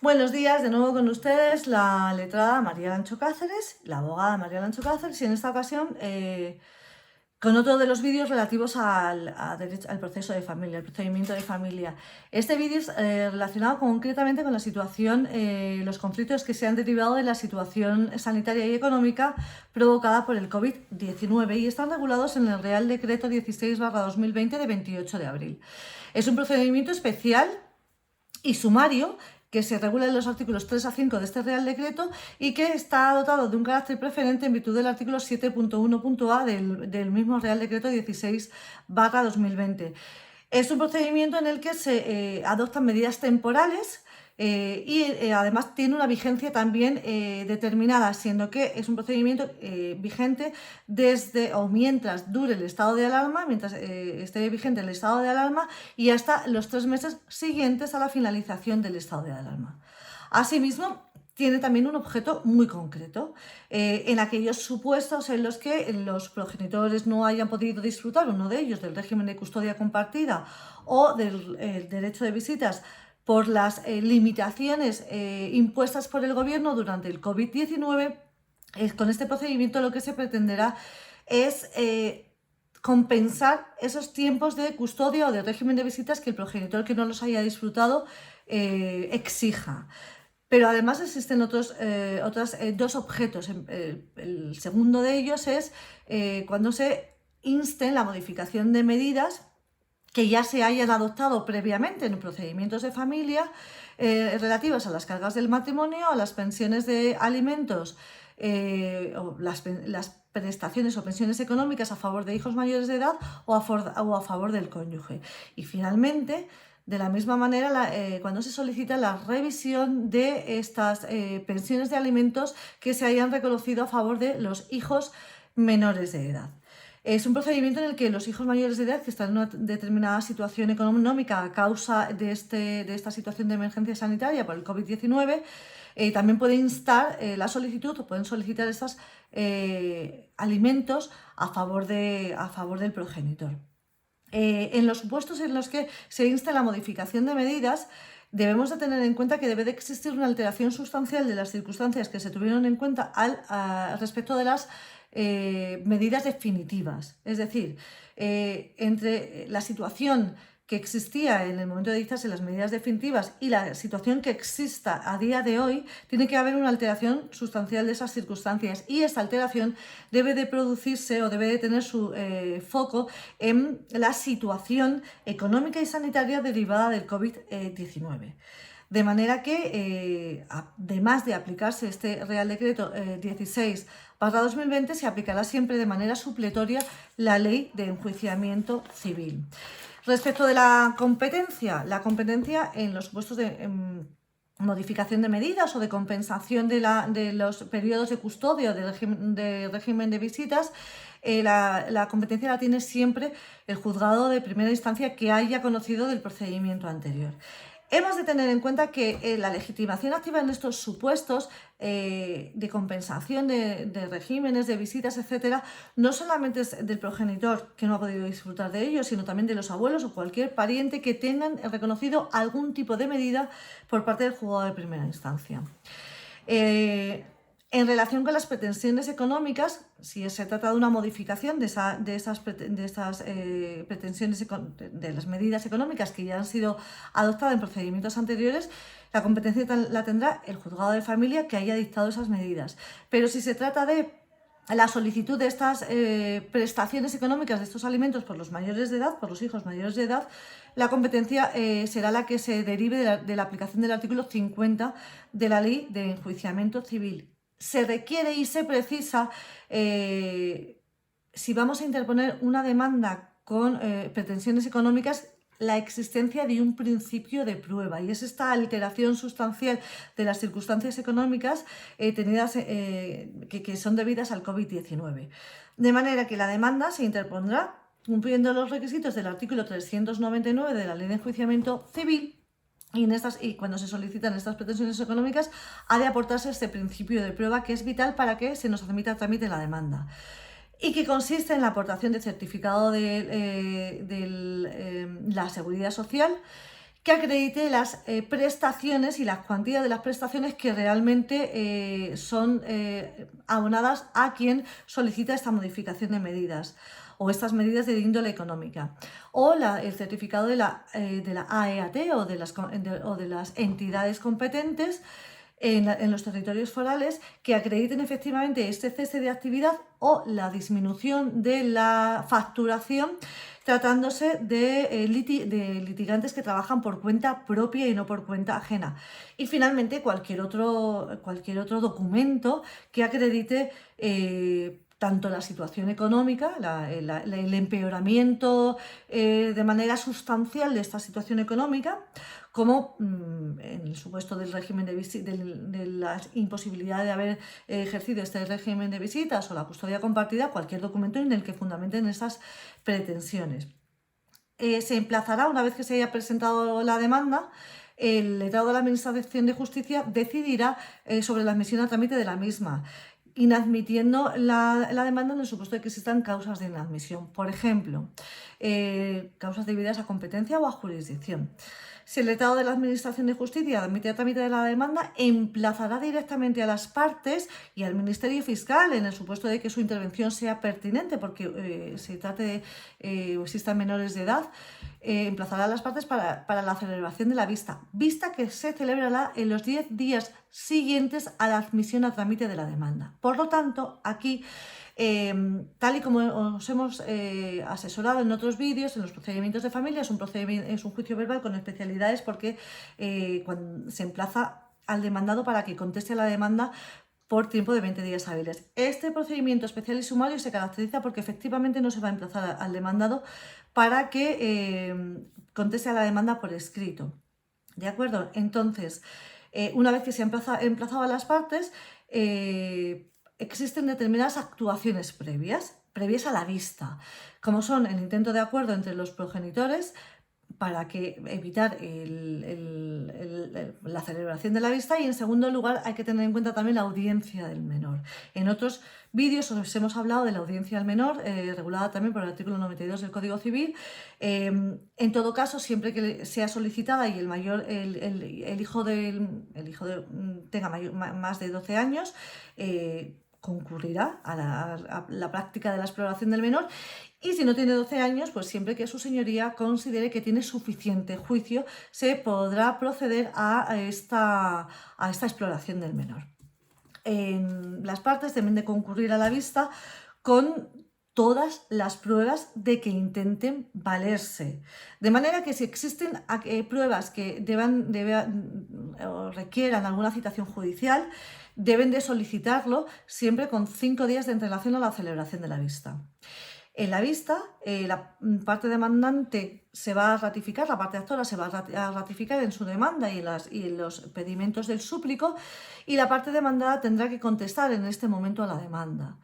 Buenos días, de nuevo con ustedes la letrada María Lancho Cáceres, la abogada María Lancho Cáceres, y en esta ocasión con otro de los vídeos relativos al proceso de familia, el procedimiento de familia. Este vídeo es relacionado concretamente con la situación, los conflictos que se han derivado de la situación sanitaria y económica provocada por el COVID-19 y están regulados en el Real Decreto 16/2020 de 28 de abril. Es un procedimiento especial y sumario que se regula en los artículos 3 a 5 de este Real Decreto y que está dotado de un carácter preferente en virtud del artículo 7.1.a del mismo Real Decreto 16/2020. Es un procedimiento en el que se adoptan medidas temporales además tiene una vigencia también determinada, siendo que es un procedimiento vigente desde o mientras dure el estado de alarma, mientras esté vigente el estado de alarma y hasta los 3 meses siguientes a la finalización del estado de alarma. Asimismo, tiene también un objeto muy concreto. En aquellos supuestos en los que los progenitores no hayan podido disfrutar, uno de ellos, del régimen de custodia compartida o del derecho de visitas por las limitaciones impuestas por el gobierno durante el COVID-19, con este procedimiento lo que se pretenderá es compensar esos tiempos de custodia o de régimen de visitas que el progenitor que no los haya disfrutado exija. Pero además existen otros dos objetos. El segundo de ellos es cuando se inste la modificación de medidas que ya se hayan adoptado previamente en procedimientos de familia relativas a las cargas del matrimonio, a las pensiones de alimentos, o las prestaciones o pensiones económicas a favor de hijos mayores de edad o a favor del cónyuge. Y finalmente, de la misma manera, cuando se solicita la revisión de estas pensiones de alimentos que se hayan reconocido a favor de los hijos menores de edad. Es un procedimiento en el que los hijos mayores de edad que están en una determinada situación económica a causa de esta situación de emergencia sanitaria por el COVID-19 también pueden instar la solicitud o pueden solicitar estos alimentos a favor del progenitor. En los supuestos en los que se insta la modificación de medidas, debemos de tener en cuenta que debe de existir una alteración sustancial de las circunstancias que se tuvieron en cuenta respecto de las medidas definitivas. Es decir, entre la situación que existía en el momento de dictarse las medidas definitivas y la situación que exista a día de hoy, tiene que haber una alteración sustancial de esas circunstancias y esta alteración debe de producirse o debe de tener su foco en la situación económica y sanitaria derivada del COVID-19. De manera que, además de aplicarse este Real Decreto 16/2020, se aplicará siempre de manera supletoria la Ley de Enjuiciamiento Civil. Respecto de la competencia en los supuestos de modificación de medidas o de compensación de los periodos de custodia o de régimen de visitas, la competencia la tiene siempre el juzgado de primera instancia que haya conocido del procedimiento anterior. Hemos de tener en cuenta que la legitimación activa en estos supuestos de compensación de regímenes, de visitas, etcétera, no solamente es del progenitor que no ha podido disfrutar de ello, sino también de los abuelos o cualquier pariente que tengan reconocido algún tipo de medida por parte del juzgado de primera instancia. En relación con las pretensiones económicas, si se trata de una modificación de estas pretensiones, de las medidas económicas que ya han sido adoptadas en procedimientos anteriores, la competencia la tendrá el juzgado de familia que haya dictado esas medidas. Pero si se trata de la solicitud de estas prestaciones económicas, de estos alimentos por los mayores de edad, por los hijos mayores de edad, la competencia será la que se derive de la aplicación del artículo 50 de la Ley de Enjuiciamiento Civil. Se requiere y se precisa, si vamos a interponer una demanda con pretensiones económicas, la existencia de un principio de prueba, y es esta alteración sustancial de las circunstancias económicas que son debidas al COVID-19. De manera que la demanda se interpondrá cumpliendo los requisitos del artículo 399 de la Ley de Enjuiciamiento Civil. Y cuando se solicitan estas pretensiones económicas, ha de aportarse este principio de prueba que es vital para que se nos admita a trámite la demanda. Y que consiste en la aportación de certificado de la Seguridad Social, que acredite las prestaciones y las cuantías de las prestaciones que realmente son abonadas a quien solicita esta modificación de medidas o estas medidas de índole económica, o el certificado de la AEAT o de las entidades competentes en los territorios forales que acrediten efectivamente este cese de actividad o la disminución de la facturación tratándose de litigantes que trabajan por cuenta propia y no por cuenta ajena. Y finalmente cualquier otro documento que acredite tanto la situación económica, el empeoramiento de manera sustancial de esta situación económica, como en el supuesto del régimen de la imposibilidad de haber ejercido este régimen de visitas o la custodia compartida, cualquier documento en el que fundamenten esas pretensiones. Se emplazará, una vez que se haya presentado la demanda, el letrado de la Administración de Justicia decidirá sobre la admisión a trámite de la misma, inadmitiendo la demanda en el supuesto de que existan causas de inadmisión. Por ejemplo, causas debidas a competencia o a jurisdicción. Si el letrado de la Administración de Justicia admite a trámite de la demanda, emplazará directamente a las partes y al Ministerio Fiscal, en el supuesto de que su intervención sea pertinente, porque se trate de o existan menores de edad, emplazará a las partes para la celebración de la vista que se celebrará en los 10 días siguientes a la admisión a trámite de la demanda. Por lo tanto, aquí tal y como os hemos asesorado en otros vídeos, en los procedimientos de familia, es un juicio verbal con especialidades porque cuando se emplaza al demandado para que conteste a la demanda por tiempo de 20 días hábiles. Este procedimiento especial y sumario se caracteriza porque efectivamente no se va a emplazar al demandado para que conteste a la demanda por escrito. ¿De acuerdo? Entonces, una vez que se ha emplazado a las partes, existen determinadas actuaciones previas a la vista, como son el intento de acuerdo entre los progenitores para evitar la celebración de la vista, y en segundo lugar hay que tener en cuenta también la audiencia del menor. En otros vídeos os hemos hablado de la audiencia del menor, regulada también por el artículo 92 del Código Civil. En todo caso, siempre que sea solicitada y el hijo tenga más de 12 años, concurrirá a la práctica de la exploración del menor, y si no tiene 12 años, pues siempre que su señoría considere que tiene suficiente juicio, se podrá proceder a esta exploración del menor. Las partes deben de concurrir a la vista con todas las pruebas de que intenten valerse. De manera que si existen pruebas que requieran alguna citación judicial, deben de solicitarlo siempre con 5 días de antelación a la celebración de la vista. En la vista, la parte demandante se va a ratificar, la parte actora se va a ratificar en su demanda y en los pedimentos del súplico, y la parte demandada tendrá que contestar en este momento a la demanda,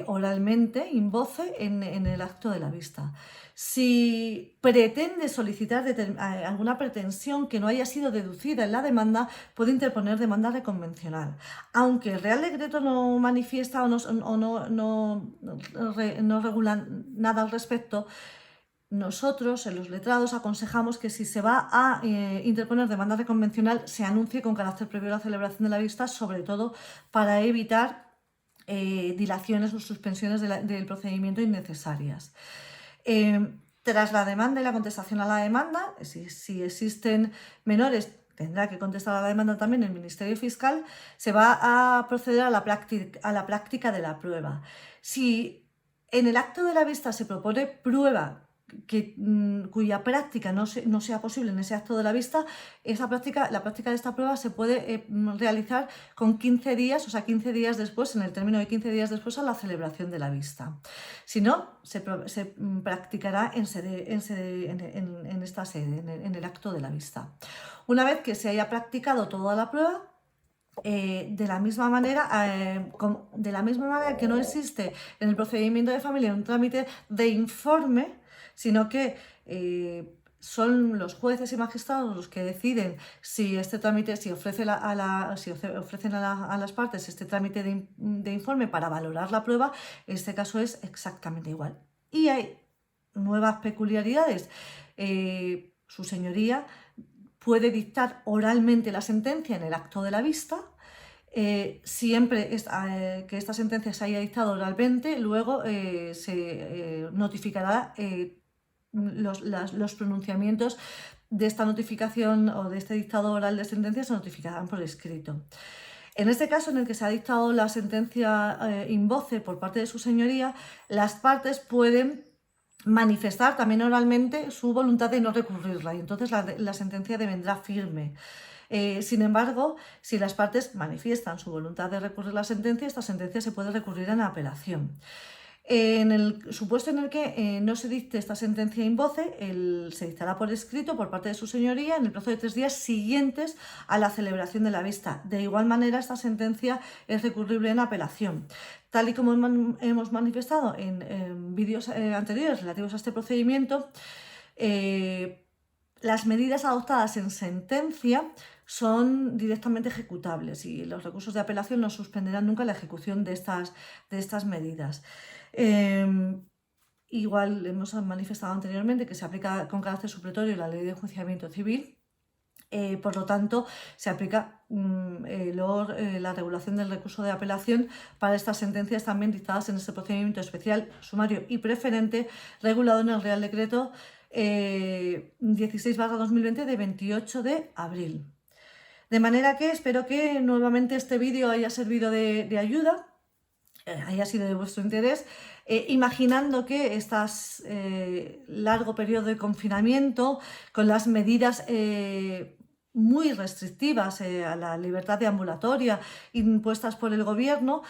oralmente, in voce, en el acto de la vista. Si pretende solicitar alguna pretensión que no haya sido deducida en la demanda, puede interponer demanda reconvencional. Aunque el Real Decreto no manifiesta o no regula nada al respecto, nosotros, en los letrados, aconsejamos que si se va a interponer demanda reconvencional, se anuncie con carácter previo a la celebración de la vista, sobre todo para evitar dilaciones o suspensiones del procedimiento innecesarias. Tras la demanda y la contestación a la demanda, si existen menores, tendrá que contestar a la demanda también el Ministerio Fiscal, se va a proceder a la práctica de la prueba. Si en el acto de la vista se propone prueba cuya práctica no sea posible en ese acto de la vista, la práctica de esta prueba se puede realizar con 15 días, o sea, 15 días después, en el término de 15 días después a la celebración de la vista. Si no, se practicará en esta sede, en el acto de la vista. Una vez que se haya practicado toda la prueba, de la misma manera que no existe en el procedimiento de familia un trámite de informe, sino que son los jueces y magistrados los que deciden si este trámite, si ofrecen a las partes este trámite de informe para valorar la prueba. Este caso es exactamente igual. Y hay nuevas peculiaridades. su señoría puede dictar oralmente la sentencia en el acto de la vista. Siempre que esta sentencia se haya dictado oralmente, luego se notificará los pronunciamientos de esta notificación o de este dictado oral de sentencia se notificarán por escrito. En este caso, en el que se ha dictado la sentencia in voce por parte de su señoría, las partes pueden manifestar también oralmente su voluntad de no recurrirla y entonces la sentencia devendrá firme. Sin embargo, si las partes manifiestan su voluntad de recurrir la sentencia, esta sentencia se puede recurrir en apelación. En el supuesto en el que no se dicte esta sentencia in voce, se dictará por escrito por parte de su señoría en el plazo de 3 días siguientes a la celebración de la vista. De igual manera, esta sentencia es recurrible en apelación. Tal y como hemos manifestado en vídeos anteriores relativos a este procedimiento, las medidas adoptadas en sentencia son directamente ejecutables y los recursos de apelación no suspenderán nunca la ejecución de estas medidas. Igual hemos manifestado anteriormente que se aplica con carácter supletorio la ley de enjuiciamiento civil. Por lo tanto, se aplica la regulación del recurso de apelación para estas sentencias también dictadas en este procedimiento especial, sumario y preferente, regulado en el Real Decreto 16/2020 de 28 de abril. De manera que espero que nuevamente este vídeo haya servido de ayuda, haya sido de vuestro interés, imaginando que este largo periodo de confinamiento, con las medidas muy restrictivas a la libertad deambulatoria impuestas por el gobierno,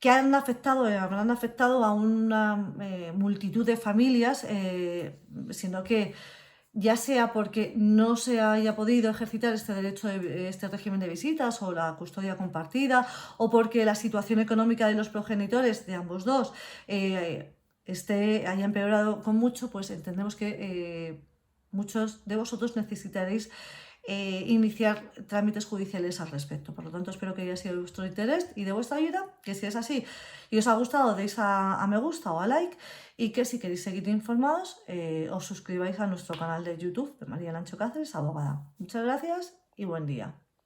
que habrán afectado a una multitud de familias, sino que ya sea porque no se haya podido ejercitar este derecho este régimen de visitas o la custodia compartida, o porque la situación económica de los progenitores de ambos dos haya empeorado con mucho, pues entendemos que muchos de vosotros necesitaréis iniciar trámites judiciales al respecto. Por lo tanto, espero que haya sido de vuestro interés y de vuestra ayuda, que si es así y os ha gustado, deis a me gusta o a like, y que si queréis seguir informados, os suscribáis a nuestro canal de YouTube de María Lancho Cáceres, abogada. Muchas gracias y buen día.